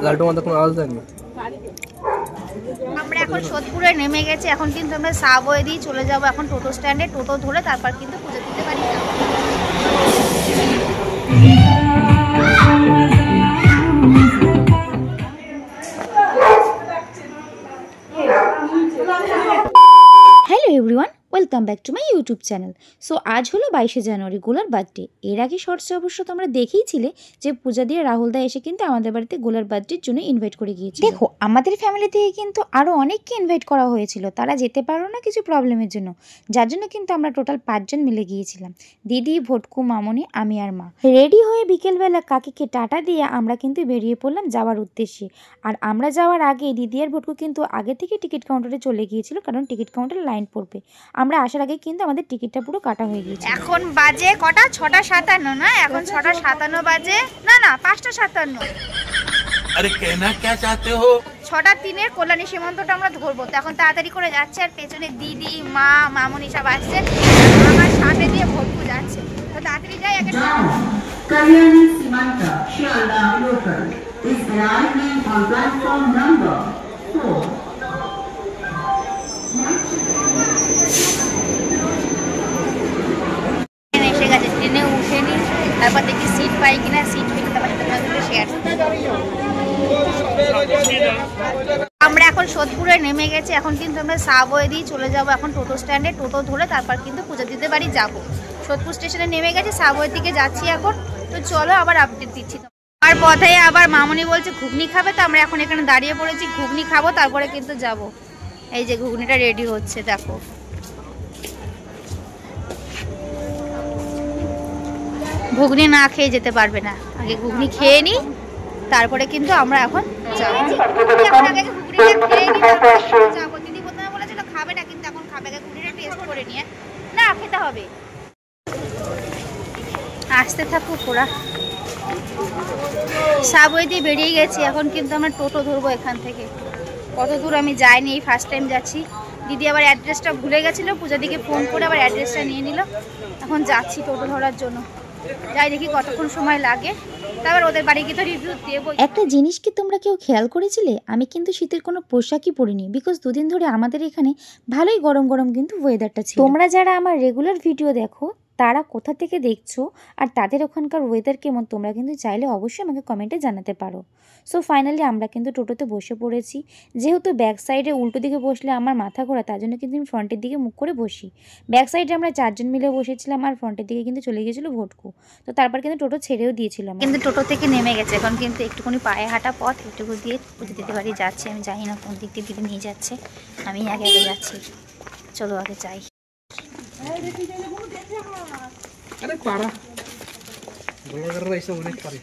লাড্ডুর মধ্যে কোনো আওয়াজ দেয়নি। আমরা এখন সোদপুরে নেমে গেছি। এখন কিন্তু আমরা সাবওয়ে দিয়ে চলে যাব এখন টোটো স্ট্যান্ডে। টোটো ধরে তারপর কিন্তু পুজো দিতে পারি। Hello everyone, welcome back to my YouTube channel. So আজ হলো 22শে জানুয়ারি, গোলার বার্থডে। এর আগে শর্টসে অবশ্য তোমরা দেখেইছিলে যে পূজা দিয়ে রাহুলদা এসে কিন্তু আমাদের বাড়িতে গোলার বার্থডের জন্য ইনভাইট করে গিয়েছিল। দেখো, আমাদের ফ্যামিলি থেকে কিন্তু আরও অনেককে ইনভাইট করা হয়েছিল, তারা যেতে পারলো না কিছু প্রবলেমের জন্য, যার জন্য কিন্তু আমরা টোটাল 5 জন মিলে গিয়েছিলাম। দিদি, ভটকু, মামনি, আমি আর মা। রেডি হয়ে বিকেলবেলা কাকিকে টাটা দিয়ে আমরা কিন্তু বেরিয়ে পড়লাম যাওয়ার উদ্দেশ্যে। আর আমরা যাওয়ার আগে দিদি আর ভটকু কিন্তু আগে থেকে টিকিট কাউন্টারে চলে গিয়েছিল, কারণ টিকিট কাউন্টারে লাইন পড়বে। আমরা আসার আগে কিন্তু আমাদের টিকিটটা পুরো কাটা হয়ে গিয়েছে। এখন বাজে কটা? 6:57 না? এখন 6:57 বাজে না 5:57। আরে কেনা কে চাতে হো? 6:03 কল্যাণী সীমান্তটা আমরা ধরবো, তো এখন তাড়াতাড়ি করে যাচ্ছে। আর পেছনে দিদি, মা, মামনি সব আসছে, আমার সামনে দিয়ে ভটকু যাচ্ছে। তো তাড়াতাড়ি যাই। Kalyani Simanta Shialda local is arriving on platform number 4. এসে গেছে, ট্রেনে উঠে নি, তারপর দেখি সিট পাই কিনা। সিট পেলে তারপর তোমাদের শেয়ার। আমরা এখন সোদপুরে নেমে গেছি। এখন কিন্তু আমরা সাবওয়ে দিয়ে চলে যাব এখন টোটো স্ট্যান্ডে। টোটো ধরে তারপর কিন্তু পূজা দিতে বাড়ি যাবো। সোদপুর স্টেশনে নেমে গেছি, সাবওয়ের দিকে যাচ্ছি এখন। তো চলো আবার আপডেট দিচ্ছি। আর পথে আবার মামনি বলছে ঘুগনি খাবে, তো আমরা এখন এখানে দাঁড়িয়ে পড়েছি, ঘুগনি খাবো তারপরে কিন্তু যাব। এই যে ঘুগনিটা রেডি হচ্ছে, দেখো। ঘুগনি না খেয়ে যেতে পারবে না, আগে ঘুগনি খেয়ে নি, তারপরে কিন্তু আমরা এখন যাবো। দিদি প্রথমে বলেছিল খাবে না, কিন্তু এখন খাবে। আগে ঘুগনিটা টেস্ট করে নিয়ে না খেতে হবে। আসতে থাকুক ওরা। সাবওয়ে দিয়ে বেরিয়ে গেছি, এখন কিন্তু আমরা টোটো ধরবো এখান থেকে। কত দূর আমি যাইনি, এই ফার্স্ট টাইম যাচ্ছি। দিদি আবার অ্যাড্রেসটা ভুলে গেছিলো, পূজা দিকে ফোন করে আবার অ্যাড্রেসটা নিয়ে নিল। এখন যাচ্ছি টোটো ধরার জন্য। যাই দেখি কতক্ষণ সময় লাগে, তারপর ওদের বাড়ি গিয়ে তো রিভিউ দেবো। একটা জিনিস কি তোমরা কেউ খেয়াল করেছিলে? আমি কিন্তু শীতের কোনো পোশাকই পরিনি, বিকজ দুদিন ধরে আমাদের এখানে ভালোই গরম গরম কিন্তু ওয়েদারটা ছিল। তোমরা যারা আমার রেগুলার ভিডিও দেখো তারা কোথা থেকে দেখছো আর তাদের ওখানকার ওয়েদার কেমন, তোমরা কিন্তু চাইলে অবশ্যই আমাকে কমেন্টে জানাতে পারো। সো ফাইনালি আমরা কিন্তু টোটোতে বসে পড়েছি। যেহেতু ব্যাক সাইডে উল্টো দিকে বসলে আমার মাথা ঘোরা, তার জন্য কিন্তু আমি ফ্রন্টের দিকে মুখ করে বসি। ব্যাক সাইডে আমরা 4 জন মিলে বসেছিলাম, আর ফ্রন্টের দিকে কিন্তু চলে গিয়েছিল ভটকু। তো তারপর কিন্তু টোটো ছেড়েও দিয়েছিলাম, কিন্তু টোটো থেকে নেমে গেছে। এখন কিন্তু একটুখানি পায়ে হাঁটা পথ, একটুকু দিয়ে পুজো দিতে বাড়ি যাচ্ছে। আমি জানি না কোন দিক দিয়ে দিদি নিয়ে যাচ্ছে, আমি আগে আগে যাচ্ছি। চলো আগে যাই। আরে পারা গোলাগাররা এসে অনেক পারে।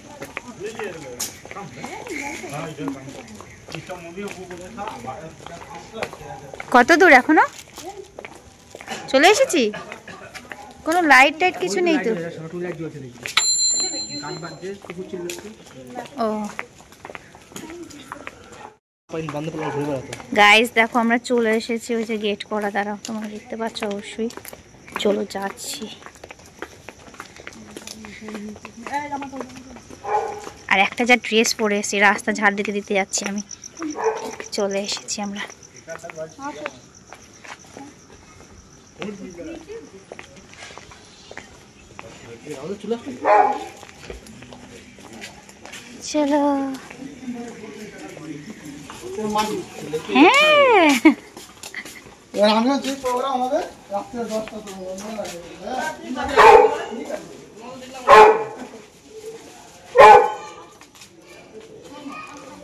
কত দূর এখনো? চলে এসেছি। কোনো লাইট টাইট কিছু নেই তো? ও গাইস দেখো, আমরা চলে এসেছি। ওই যে গেট করা, দাঁড়াও, তোমরা দেখতে পাচ্ছ অবশ্যই। চলো যাচ্ছি। আর একটা যা ড্রেস পরে এসেছি, রাস্তা ঝাড় দিতে দিতে যাচ্ছি আমি। চলে এসেছি আমরা। চলো। হ্যাঁ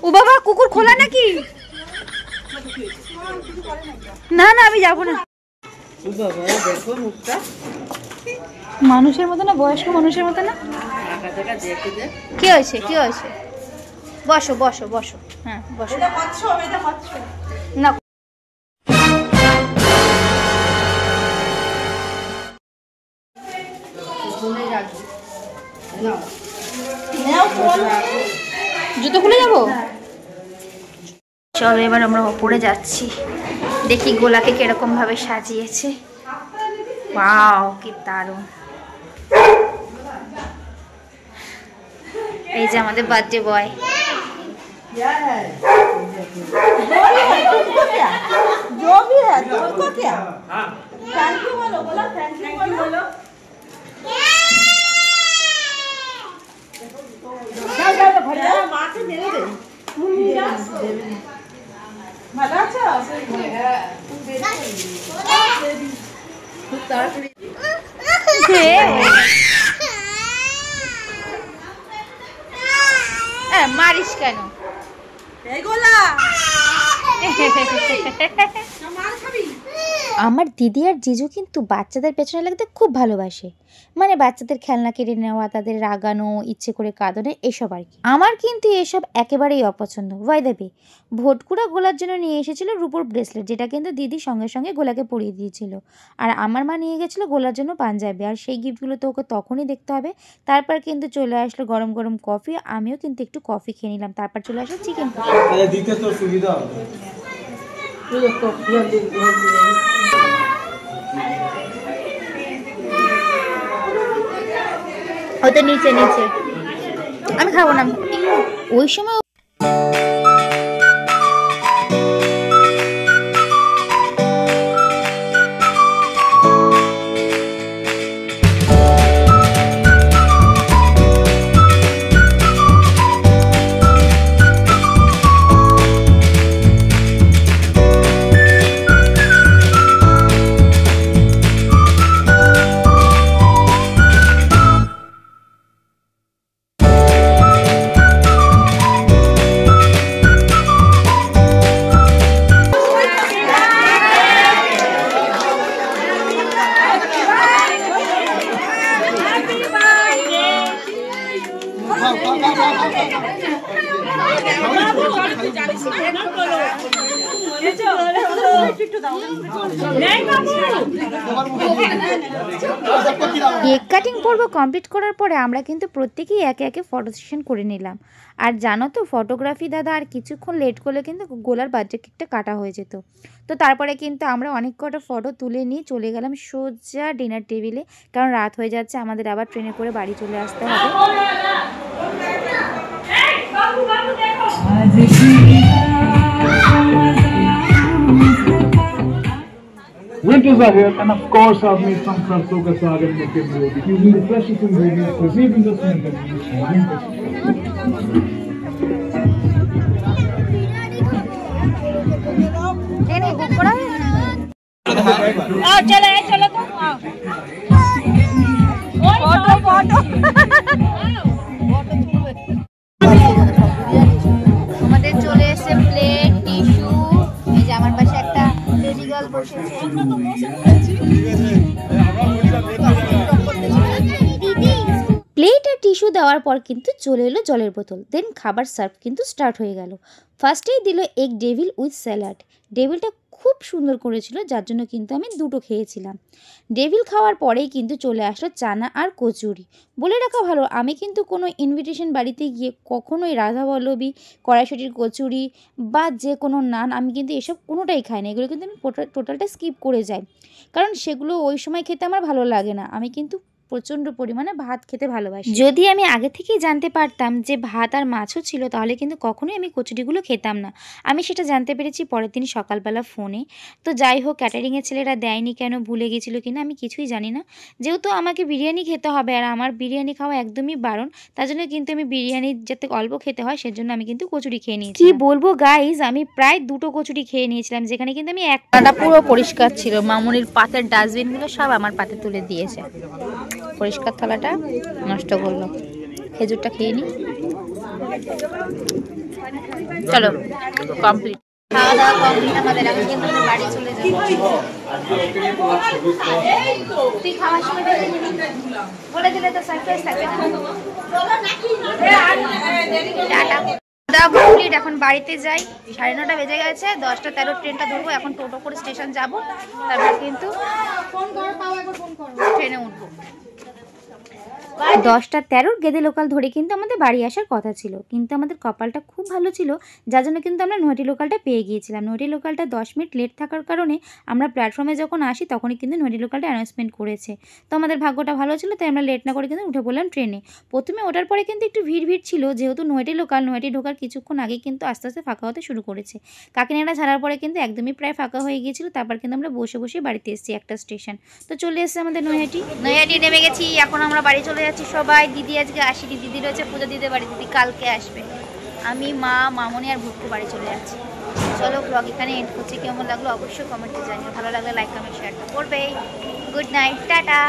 ও বাবা, কুকুর খোলা নাকি? না না, আমি যাবো না। মানুষের মতো না, বয়স্ক মানুষের মতো না। কি হয়েছে, কি হয়েছে? বসো বসো বসো। হ্যাঁ বসো না। জুতো খুলে যাবো? চলো এবার আমরা ওপরে যাচ্ছি, দেখি গোলাকে কিরকম ভাবে সাজিয়েছে। ওয়াও, কি দারুণ। এই যে আমাদের বার্থডে বয়। क्या है जो भी है तुमको क्या थैंक यू बोलो बोला थैंक यू बोलो भैया माँ से मेरे दे ভালো আছো খুব তাড়াতাড়ি মারিস কেন আমার দিদি আর জিজু কিন্তু বাচ্চাদের পেছনে লাগতে খুব ভালোবাসে, মানে বাচ্চাদের খেলনা কেড়ে নেওয়া, তাদের রাগানো, ইচ্ছে করে কাঁদানো, এসব আর কি। আমার কিন্তু এসব একেবারেই অপছন্দ। ওয়াই দেবে ভোটকুড়া গোলার জন্য নিয়ে এসেছিল রূপোর ব্রেসলেট, যেটা কিন্তু দিদি সঙ্গে সঙ্গে গোলাকে পরিয়ে দিয়েছিল। আর আমার মা নিয়ে গেছিলো গোলার জন্য পাঞ্জাবি, আর সেই গিফটগুলো তো ওকে তখনই দেখতে হবে। তারপর কিন্তু চলে আসলো গরম গরম কফি, আমিও কিন্তু একটু কফি খেয়ে নিলাম। তারপর চলে আসলো চিকেন। দিতে তো সুবিধা হবে। ওটা নিচে নিচে আমি খাবো না ওই সময়। কেক কাটিং পর্ব কমপ্লিট করার পরে আমরা কিন্তু প্রত্যেকেই একে একে ফটো সেশন করে নিলাম। আর জানো তো ফটোগ্রাফি দাদা আর কিছুক্ষণ লেট করলে কিন্তু গোলার বার্থডে কেকটা কাটা হয়ে যেত। তো তারপরে কিন্তু আমরা অনেক কটা ফটো তুলে নিয়ে চলে গেলাম সোজা ডিনার টেবিলে, কারণ রাত হয়ে যাচ্ছে, আমাদের আবার ট্রেনে করে বাড়ি চলে আসতে হবে। Winters are here, and of course I've made some sarson ka saag and mukhe roti using the freshest ingredients received in this winter আমাদের চলে এসে প্লেট, টিস্যু, এই যে আমার পাশে একটা বেবি গার্ল বসেছে। প্লেট আর টিস্যু দেওয়ার পর কিন্তু চলে এলো জলের বোতল, দেন খাবার সার্ভ কিন্তু স্টার্ট হয়ে গেল। ফার্স্টেই দিল এগ ডেভিল উইথ স্যালাড। ডেভিলটা খুব সুন্দর করেছিল, যার জন্য কিন্তু আমি দুটো খেয়েছিলাম। ডেভিল খাওয়ার পরেই কিন্তু চলে আসলো চানা আর কচুরি। বলে রাখা ভালো, আমি কিন্তু কোনো ইনভিটেশন বাড়িতে গিয়ে কখনোই রাধাবল্লভী, কড়াইশুঁটির কচুরি বা যে কোনো নান, আমি কিন্তু এসব কোনোটাই খাই না। এগুলো কিন্তু আমি টোটালটা স্কিপ করে যাই, কারণ সেগুলো ওই সময় খেতে আমার ভালো লাগে না। আমি কিন্তু প্রচণ্ড পরিমাণে ভাত খেতে ভালোবাসি। যদি আমি আগে থেকেই জানতে পারতাম যে ভাত আর মাছও ছিল, তাহলে কিন্তু কখনোই আমি কচুরিগুলো খেতাম না। আমি সেটা জানতে পেরেছি পরের দিন সকালবেলা ফোনে। তো যাই হোক, ক্যাটারিংয়ের ছেলেরা দেয়নি কেন, ভুলে গেছিলো কিনা আমি কিছুই জানি না। যেহেতু আমাকে বিরিয়ানি খেতে হবে আর আমার বিরিয়ানি খাওয়া একদমই বারণ, তার জন্য কিন্তু আমি বিরিয়ানি যাতে অল্প খেতে হয় সেজন্য আমি কিন্তু কচুরি খেয়ে নিয়েছি। কি বলবো গাইজ, আমি প্রায় দুটো কচুরি খেয়ে নিয়েছিলাম, যেখানে কিন্তু আমি একটা পুরো পরিষ্কার ছিল। মামুনির পাতের ডাস্টবিনগুলো সব আমার পাতে তুলে দিয়েছে। পরিষ্কার থালাটা নষ্ট করলো। খেজুরটা খেয়ে নি। চলো কমপ্লিট, খাওয়া দাওয়া কমপ্লিট আমাদের। এখন কিন্তু আমরা বাড়ি চলে যাবো। তুই খাওয়ার সময় বলে দিলে তো সারপ্রাইজ থাকবে না। কমপ্লিট, এখন বাড়িতে যাই। 9:30 বেজে গেছে, 10:13 ট্রেনটা ধরবো। এখন টোটো করে স্টেশন যাব, তারপর কিন্তু ট্রেনে উঠবো। 10:13 গেদে লোকাল ধরে কিন্তু আমাদের বাড়ি আসার কথা ছিল, কিন্তু আমাদের কপালটা খুব ভালো ছিল, যার জন্য কিন্তু আমরা নৈহাটি লোকালটা পেয়ে গিয়েছিলাম। নৈহাটি লোকালটা 10 মিনিট লেট থাকার কারণে আমরা প্ল্যাটফর্মে যখন আসি তখনই কিন্তু নৈহাটি লোকালটা অ্যানাউন্সমেন্ট করেছে। তো আমাদের ভাগ্যটা ভালো ছিল, তাই আমরা লেট না করে কিন্তু উঠে পড়লাম ট্রেনে। প্রথমে ওঠার পরে কিন্তু একটু ভিড় ছিল, যেহেতু নৈহাটি লোকাল, নৈহাটি ঢোকার কিছুক্ষণ আগে কিন্তু আস্তে আস্তে ফাঁকা হতে শুরু করেছে। কাকিনাড়া ছাড়ার পরে কিন্তু একদমই প্রায় ফাঁকা হয়ে গিয়েছিল। তারপর কিন্তু আমরা বসে বসে বাড়িতে এসেছি একটা স্টেশন। তো চলে এসেছে আমাদের নৈহাটি নেমে গেছি। এখন আমরা বাড়ি চলে যাচ্ছি সবাই। দিদি আজকে আসেনি, দিদি রয়েছে পূজা দিদির বাড়ি, দিদি কালকে আসবে। আমি, মা, মামনি আর ভুট্টু বাড়ি চলে যাচ্ছি। চলো ব্লগ এখানে এন্ড করছি। কেমন লাগলো অবশ্যই কমেন্টে জানিও, ভালো লাগলে লাইক কমেন্ট শেয়ারটা করবে। Good night, tata.